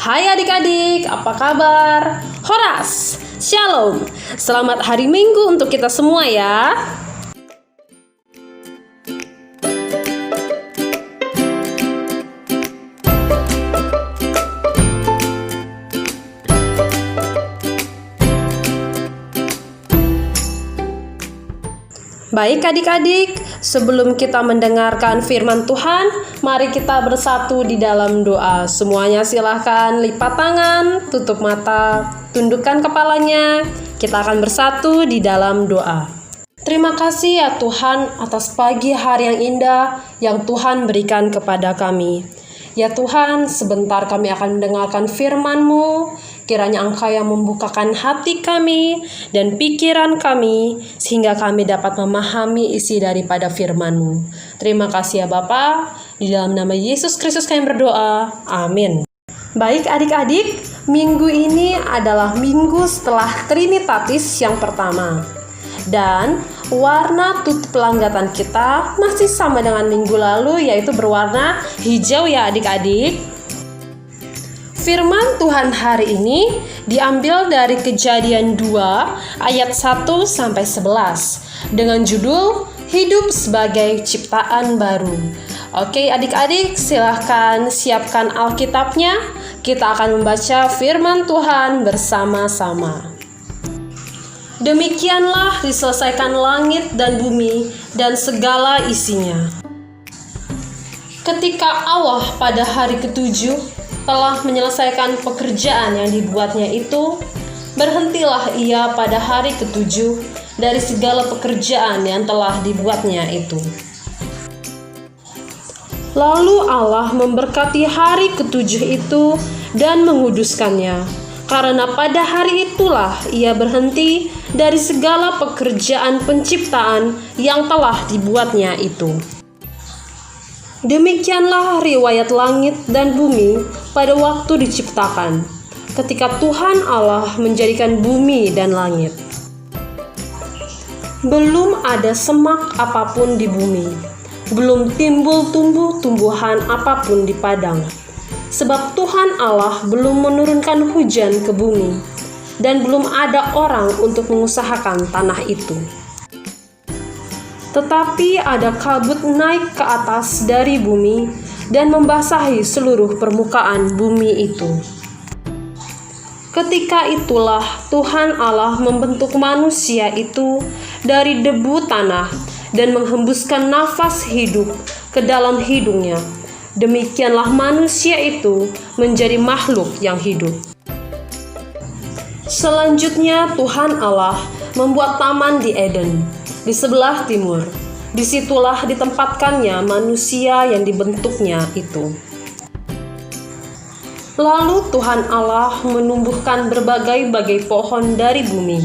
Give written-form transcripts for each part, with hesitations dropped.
Hai adik-adik, apa kabar? Horas, Shalom. Selamat hari Minggu untuk kita semua ya. Baik adik-adik, sebelum kita mendengarkan firman Tuhan, mari kita bersatu di dalam doa. Semuanya silahkan lipat tangan, tutup mata, tundukkan kepalanya. Kita akan bersatu di dalam doa. Terima kasih ya Tuhan atas pagi hari yang indah yang Tuhan berikan kepada kami. Ya Tuhan, sebentar kami akan mendengarkan firman-Mu. Kiranya Engkau yang membukakan hati kami dan pikiran kami, sehingga kami dapat memahami isi daripada firman-Mu. Terima kasih ya Bapa. Di dalam nama Yesus Kristus kami berdoa. Amin. Baik adik-adik, minggu ini adalah minggu setelah Trinitatis yang pertama. Dan warna tutup pelanggatan kita masih sama dengan minggu lalu, yaitu berwarna hijau ya adik-adik. Firman Tuhan hari ini diambil dari Kejadian 2 ayat 1-11 dengan judul Hidup sebagai Ciptaan Baru. Oke adik-adik, silahkan siapkan Alkitabnya. Kita akan membaca firman Tuhan bersama-sama. Demikianlah diselesaikan langit dan bumi dan segala isinya. Ketika Allah pada hari ketujuh telah menyelesaikan pekerjaan yang dibuatnya itu, berhentilah ia pada hari ketujuh dari segala pekerjaan yang telah dibuatnya itu. Lalu Allah memberkati hari ketujuh itu dan menguduskannya, karena pada hari itulah ia berhenti dari segala pekerjaan penciptaan yang telah dibuatnya itu. Demikianlah riwayat langit dan bumi pada waktu diciptakan, ketika Tuhan Allah menjadikan bumi dan langit. Belum ada semak apapun di bumi, belum timbul tumbuh-tumbuhan apapun di padang, sebab Tuhan Allah belum menurunkan hujan ke bumi, dan belum ada orang untuk mengusahakan tanah itu. Tetapi ada kabut naik ke atas dari bumi dan membasahi seluruh permukaan bumi itu. Ketika itulah Tuhan Allah membentuk manusia itu dari debu tanah dan menghembuskan nafas hidup ke dalam hidungnya. Demikianlah manusia itu menjadi makhluk yang hidup. Selanjutnya Tuhan Allah membuat taman di Eden, di sebelah timur. Disitulah ditempatkannya manusia yang dibentuknya itu. Lalu Tuhan Allah menumbuhkan berbagai-bagai pohon dari bumi,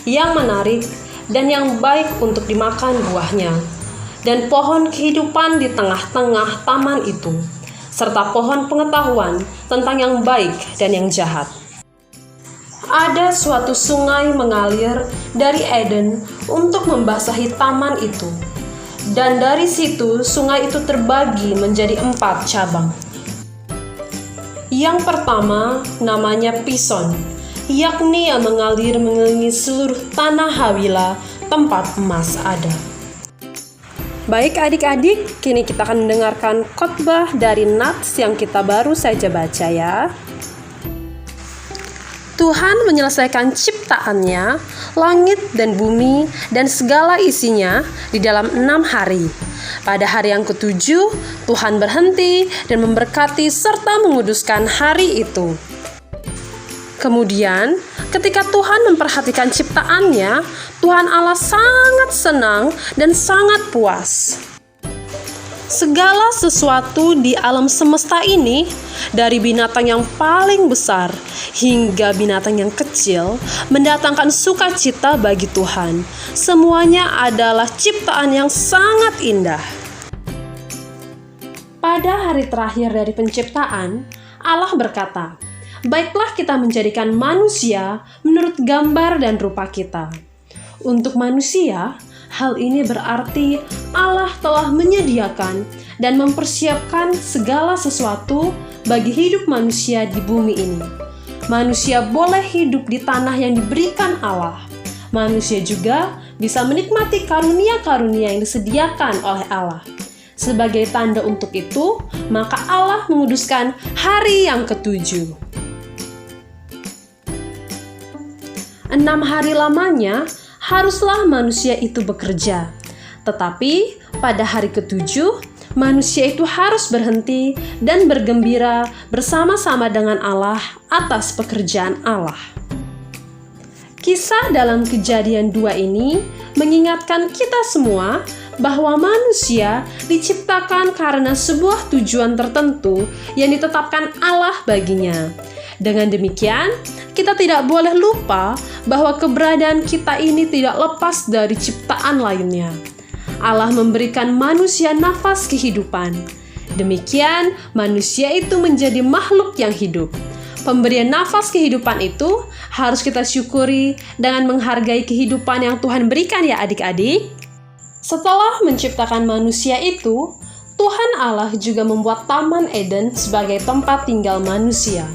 yang menarik dan yang baik untuk dimakan buahnya, dan pohon kehidupan di tengah-tengah taman itu, serta pohon pengetahuan tentang yang baik dan yang jahat. Ada suatu sungai mengalir dari Eden untuk membasahi taman itu. Dan dari situ sungai itu terbagi menjadi 4 cabang. Yang pertama namanya Pison, yakni yang mengalir mengelilingi seluruh tanah Hawila tempat emas ada. Baik adik-adik, kini kita akan mendengarkan khotbah dari Nats yang kita baru saja baca ya. Tuhan menyelesaikan ciptaannya, langit dan bumi dan segala isinya di dalam 6 hari. Pada hari yang ketujuh, Tuhan berhenti dan memberkati serta menguduskan hari itu. Kemudian, ketika Tuhan memperhatikan ciptaannya, Tuhan Allah sangat senang dan sangat puas. Segala sesuatu di alam semesta ini, dari binatang yang paling besar hingga binatang yang kecil, mendatangkan sukacita bagi Tuhan. Semuanya adalah ciptaan yang sangat indah. Pada hari terakhir dari penciptaan, Allah berkata, "Baiklah kita menjadikan manusia menurut gambar dan rupa kita." Untuk manusia, hal ini berarti Allah telah menyediakan dan mempersiapkan segala sesuatu bagi hidup manusia di bumi ini. Manusia boleh hidup di tanah yang diberikan Allah. Manusia juga bisa menikmati karunia-karunia yang disediakan oleh Allah. Sebagai tanda untuk itu, maka Allah menguduskan hari yang ke-7. 6 hari lamanya haruslah manusia itu bekerja. Tetapi pada hari ke-7, manusia itu harus berhenti dan bergembira bersama-sama dengan Allah atas pekerjaan Allah. Kisah dalam Kejadian 2 ini mengingatkan kita semua bahwa manusia diciptakan karena sebuah tujuan tertentu yang ditetapkan Allah baginya. Dengan demikian, kita tidak boleh lupa bahwa keberadaan kita ini tidak lepas dari ciptaan lainnya. Allah memberikan manusia nafas kehidupan. Demikian, manusia itu menjadi makhluk yang hidup. Pemberian nafas kehidupan itu harus kita syukuri dengan menghargai kehidupan yang Tuhan berikan ya adik-adik. Setelah menciptakan manusia itu, Tuhan Allah juga membuat Taman Eden sebagai tempat tinggal manusia.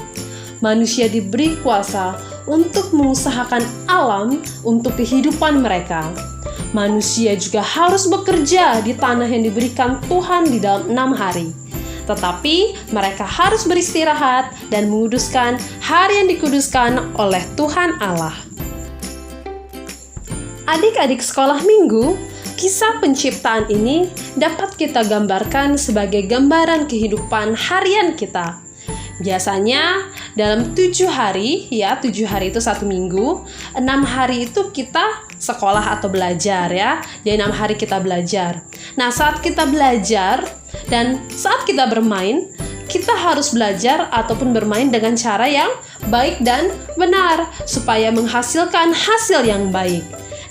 Manusia diberi kuasa untuk mengusahakan alam untuk kehidupan mereka. Manusia juga harus bekerja di tanah yang diberikan Tuhan di dalam 6 hari. Tetapi mereka harus beristirahat dan menguduskan hari yang dikuduskan oleh Tuhan Allah. Adik-adik sekolah minggu, kisah penciptaan ini dapat kita gambarkan sebagai gambaran kehidupan harian kita. Biasanya dalam 7 hari, 7 hari itu 1 minggu, 6 hari itu kita sekolah atau belajar ya. Jadi 6 hari kita belajar. Nah, saat kita belajar dan saat kita bermain, kita harus belajar ataupun bermain dengan cara yang baik dan benar supaya menghasilkan hasil yang baik.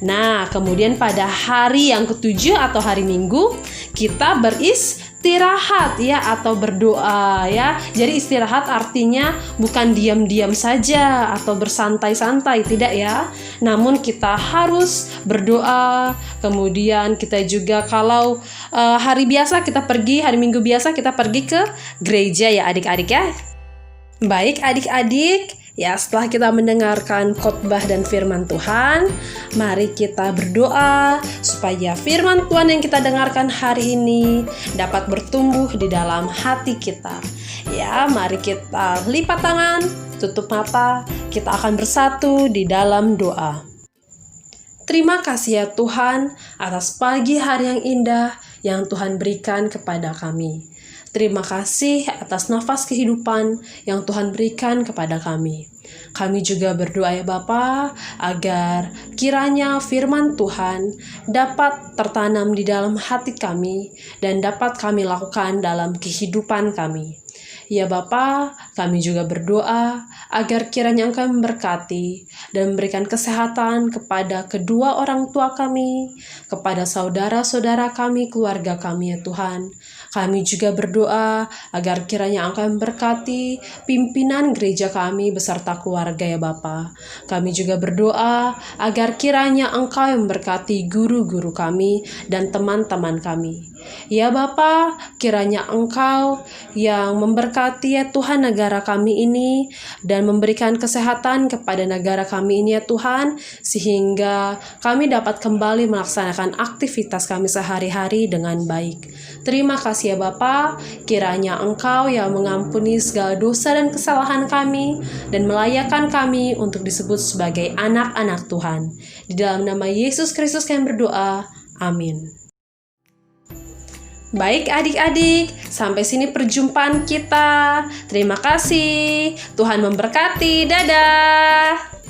Nah, kemudian pada hari yang ke-7 atau hari Minggu, kita beristirahat ya atau berdoa ya. Jadi istirahat artinya bukan diam-diam saja atau bersantai-santai, tidak ya. Namun kita harus berdoa. Kemudian kita juga kalau hari biasa kita pergi, hari Minggu biasa kita pergi ke gereja ya adik-adik ya. Baik adik-adik, ya, setelah kita mendengarkan khotbah dan firman Tuhan, mari kita berdoa supaya firman Tuhan yang kita dengarkan hari ini dapat bertumbuh di dalam hati kita. Ya, mari kita lipat tangan, tutup mata, kita akan bersatu di dalam doa. Terima kasih ya Tuhan atas pagi hari yang indah yang Tuhan berikan kepada kami. Terima kasih atas nafas kehidupan yang Tuhan berikan kepada kami. Kami juga berdoa ya Bapa, agar kiranya firman Tuhan dapat tertanam di dalam hati kami dan dapat kami lakukan dalam kehidupan kami. Ya Bapa, kami juga berdoa agar kiranya Engkau memberkati dan memberikan kesehatan kepada kedua orang tua kami, kepada saudara-saudara kami, keluarga kami ya Tuhan. Kami juga berdoa agar kiranya Engkau memberkati pimpinan gereja kami beserta keluarga ya Bapa. Kami juga berdoa agar kiranya Engkau memberkati guru-guru kami dan teman-teman kami. Ya Bapa, kiranya Engkau yang memberkati ya Tuhan negara kami ini dan memberikan kesehatan kepada negara kami ini ya Tuhan, sehingga kami dapat kembali melaksanakan aktivitas kami sehari-hari dengan baik. Terima kasih ya Bapa, kiranya Engkau yang mengampuni segala dosa dan kesalahan kami dan melayakkan kami untuk disebut sebagai anak-anak Tuhan. Di dalam nama Yesus Kristus kami berdoa. Amin. Baik adik-adik, sampai sini perjumpaan kita. Terima kasih. Tuhan memberkati. Dadah.